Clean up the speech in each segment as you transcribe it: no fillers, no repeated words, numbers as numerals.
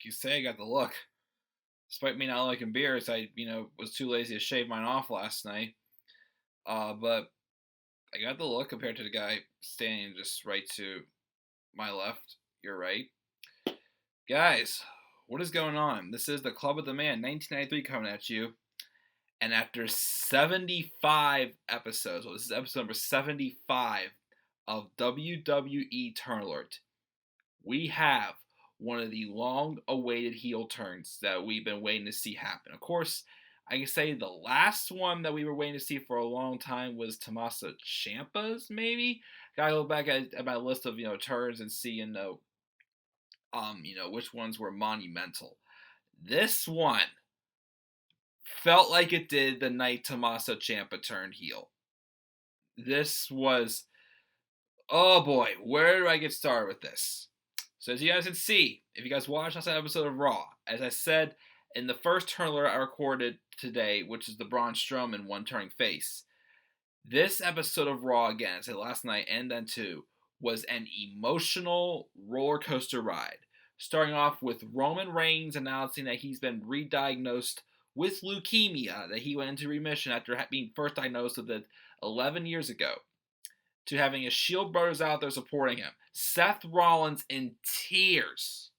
you say I got the look. Despite me not liking beers, I was too lazy to shave mine off last night. But I got the look compared to the guy standing just right to my left. You're right, guys. What is going on? This is the Club of the Man, 1993, coming at you. And after 75 episodes, well, this is episode number 75 of WWE Turn Alert, we have one of the long-awaited heel turns that we've been waiting to see happen. Of course, I can say the last one that we were waiting to see for a long time was Tommaso Ciampa's, maybe. Gotta go back at my list of turns and see which ones were monumental. This one felt like it did the night Tommaso Ciampa turned heel. This was, oh boy, where do I get started with this? So as you guys can see, if you guys watched last episode of Raw, as I said in the first turn alert I recorded today, which is the Braun Strowman one turning face, this episode of Raw, again, I said last night and then too, was an emotional roller coaster ride. Starting off with Roman Reigns announcing that he's been re-diagnosed with leukemia, that he went into remission after being first diagnosed with it 11 years ago, to having his Shield brothers out there supporting him. Seth Rollins in tears.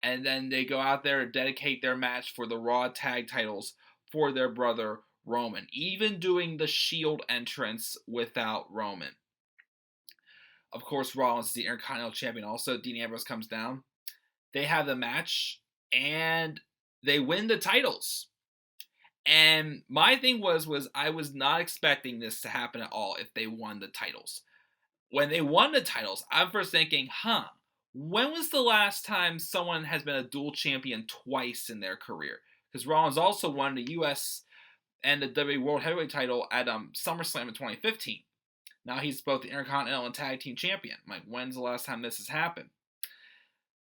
And then they go out there and dedicate their match for the Raw tag titles for their brother Roman, even doing the Shield entrance without Roman. Of course, Rollins is the Intercontinental Champion also. Dean Ambrose comes down. They have the match, and they win the titles. And my thing was I was not expecting this to happen at all if they won the titles. When they won the titles, I'm first thinking, when was the last time someone has been a dual champion twice in their career? Because Rollins also won the U.S. and the WWE World Heavyweight title at SummerSlam in 2015. Now he's both the Intercontinental and Tag Team Champion. I'm like, when's the last time this has happened?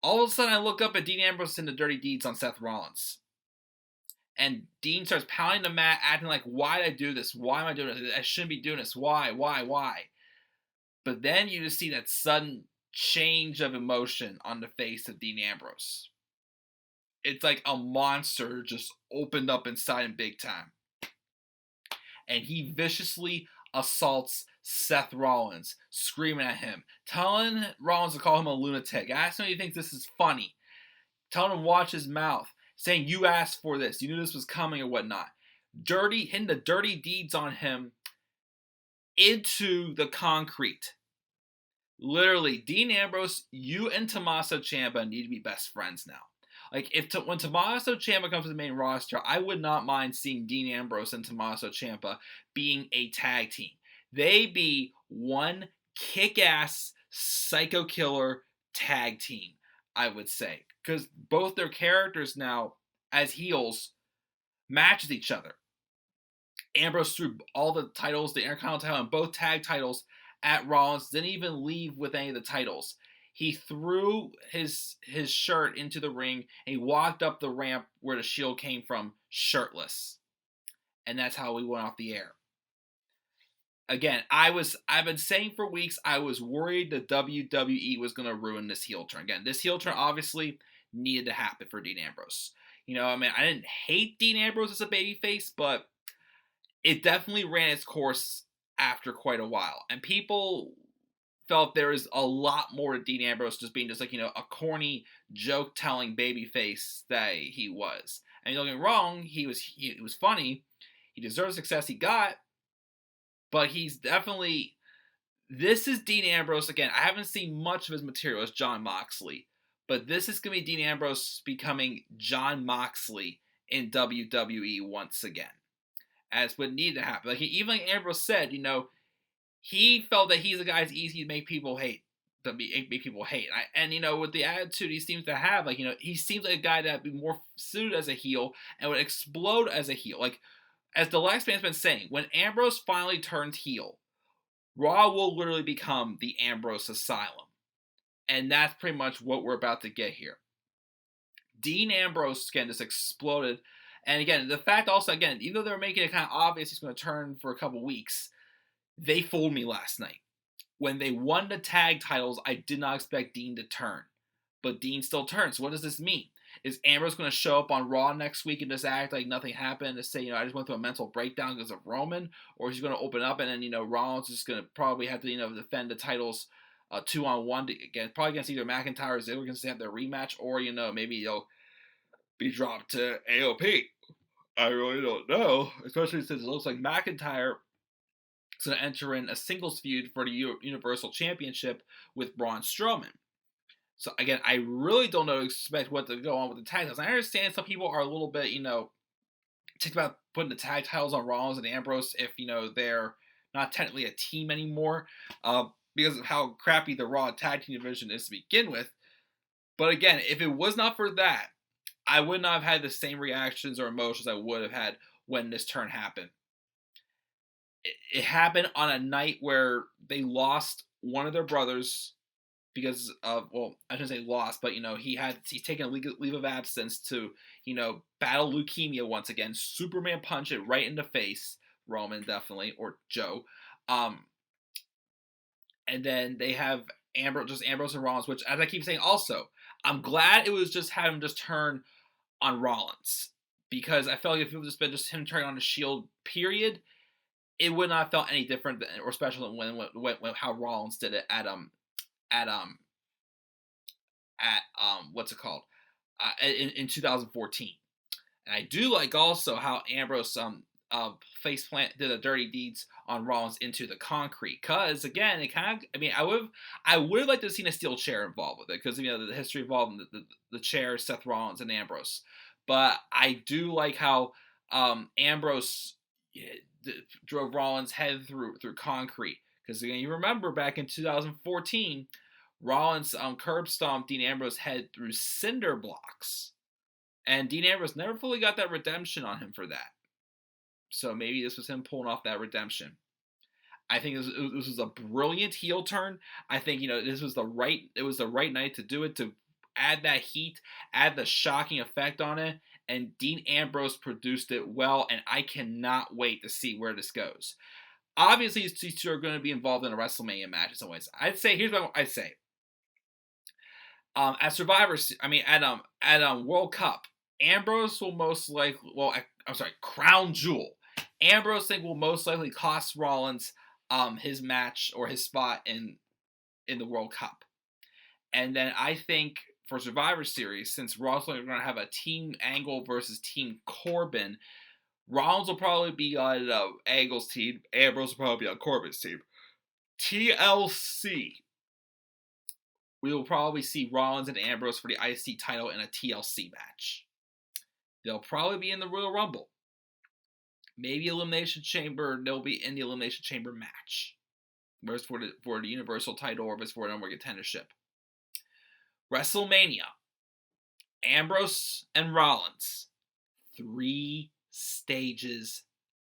All of a sudden, I look up at Dean Ambrose and the Dirty Deeds on Seth Rollins. And Dean starts pounding the mat, acting like, why did I do this? Why am I doing this? I shouldn't be doing this. Why? But then you just see that sudden change of emotion on the face of Dean Ambrose. It's like a monster just opened up inside him big time. And he viciously assaults Seth Rollins, screaming at him, telling Rollins to call him a lunatic, asking if he thinks this is funny, telling him to watch his mouth, saying, you asked for this, you knew this was coming or whatnot. Hitting the dirty deeds on him into the concrete. Literally, Dean Ambrose, you and Tommaso Ciampa need to be best friends now. Like, when Tommaso Ciampa comes to the main roster, I would not mind seeing Dean Ambrose and Tommaso Ciampa being a tag team. They be one kick-ass psycho killer tag team, I would say. Because both their characters now, as heels, match with each other. Ambrose threw all the titles, the Intercontinental title and both tag titles, at Rollins, didn't even leave with any of the titles. He threw his shirt into the ring and he walked up the ramp where the Shield came from shirtless. And that's how we went off the air. Again, I've been saying for weeks I was worried the WWE was going to ruin this heel turn. Again, this heel turn obviously needed to happen for Dean Ambrose. I didn't hate Dean Ambrose as a babyface, but it definitely ran its course after quite a while. And people felt there was a lot more to Dean Ambrose just being just like, a corny, joke-telling babyface that he was. And don't get me wrong, he was funny. He deserves the success he got. But he's definitely... This is Dean Ambrose. Again, I haven't seen much of his material as Jon Moxley. But this is going to be Dean Ambrose becoming Jon Moxley in WWE once again. As what needed to happen. Even like Ambrose said, he felt that he's a guy that's easy to make people hate. And with the attitude he seems to have, he seems like a guy that would be more suited as a heel and would explode as a heel. Like, as the last man's been saying, when Ambrose finally turns heel, Raw will literally become the Ambrose Asylum. And that's pretty much what we're about to get here. Dean Ambrose, again, just exploded. And again, the fact also, again, even though they were making it kind of obvious he's going to turn for a couple weeks, they fooled me last night. When they won the tag titles, I did not expect Dean to turn. But Dean still turns. So what does this mean? Is Ambrose going to show up on Raw next week and just act like nothing happened to say, I just went through a mental breakdown because of Roman? Or is he going to open up and then, Rollins is going to probably have to, defend the titles 2-on-1 again, probably against either McIntyre or Ziggler because they have their rematch, or, maybe he'll be dropped to AOP. I really don't know, especially since it looks like McIntyre is going to enter in a singles feud for the Universal Championship with Braun Strowman. So again, I really don't know expect what to go on with the tag titles. I understand some people are a little bit, ticked about putting the tag titles on Rollins and Ambrose if, they're not technically a team anymore, because of how crappy the Raw tag team division is to begin with. But again, if it was not for that, I would not have had the same reactions or emotions I would have had when this turn happened. It happened on a night where they lost one of their brothers because of, I shouldn't say lost, but he's taken a leave of absence to battle leukemia once again. Superman punch it right in the face, Roman definitely, or Joe, and then they have Ambrose and Rollins, which, as I keep saying, also I'm glad it was just having him just turn on Rollins, because I felt like if it was just been just him turning on the Shield, period, it would not have felt any different or special than when how Rollins did it at what's it called, in 2014. And I do like also how Ambrose face plant did the dirty deeds on Rollins into the concrete, because again, it kind of, I would have liked to have seen a steel chair involved with it, because the history involved in the chair, Seth Rollins and Ambrose. But I do like how Ambrose drove Rollins' head through concrete, because again, you remember back in 2014, Rollins curb stomped Dean Ambrose's head through cinder blocks, and Dean Ambrose never fully got that redemption on him for that. So maybe this was him pulling off that redemption. I think this was a brilliant heel turn. I think this was the right night to do it, to add that heat, add the shocking effect on it, and Dean Ambrose produced it well, and I cannot wait to see where this goes. Obviously, these two are going to be involved in a WrestleMania match in some ways. I'd say, here's what I'd say. At World Cup, Ambrose will most likely, Crown Jewel. Ambrose, I think, will most likely cost Rollins his match or his spot in the World Cup. And then I think for Survivor Series, since Raw's going to have a Team Angle versus Team Corbin, Rollins will probably be on Angle's team. Ambrose will probably be on Corbin's team. TLC. We will probably see Rollins and Ambrose for the IC title in a TLC match. They'll probably be in the Royal Rumble. Maybe Elimination Chamber. They'll be in the Elimination Chamber match. Whether it's for the Universal title or if it's for a number contendership. WrestleMania. Ambrose and Rollins. 3 stages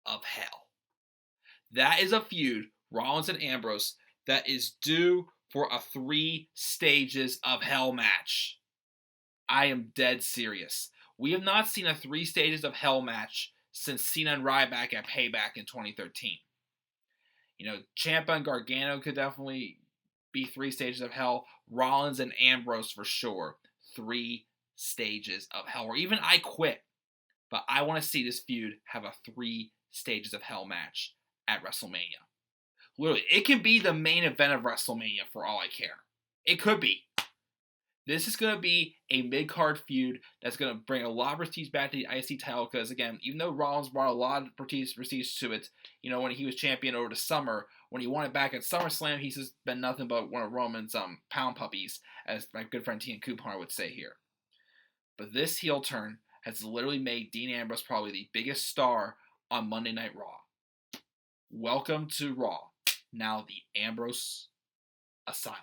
of hell. That is a feud, Rollins and Ambrose, that is due for a 3 stages of hell match. I am dead serious. We have not seen a 3 stages of hell match since Cena and Ryback at Payback in 2013. Ciampa and Gargano could definitely be 3 stages of hell. Rollins and Ambrose for sure. 3 stages of hell. Or even I Quit. But I want to see this feud have a 3 stages of hell match at WrestleMania. Literally, it can be the main event of WrestleMania for all I care. It could be. This is going to be a mid-card feud that's going to bring a lot of prestige back to the IC title, because, again, even though Rollins brought a lot of prestige to it, when he was champion over the summer, when he won it back at SummerSlam, he's just been nothing but one of Roman's pound puppies, as my good friend Tian Coupon would say here. But this heel turn has literally made Dean Ambrose probably the biggest star on Monday Night Raw. Welcome to Raw. Now the Ambrose Asylum.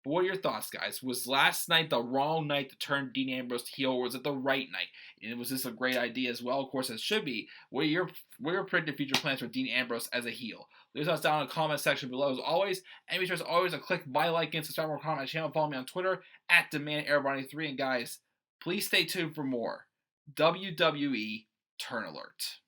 But what are your thoughts, guys? Was last night the wrong night to turn Dean Ambrose heel, or was it the right night? And was this a great idea as well? Of course, it should be. What are your predicted future plans for Dean Ambrose as a heel? Leave us down in the comment section below as always. And be sure as always to click buy, like, and subscribe or comment my channel. Follow me on Twitter at DemandAirBody3. And guys, please stay tuned for more WWE Turn Alert.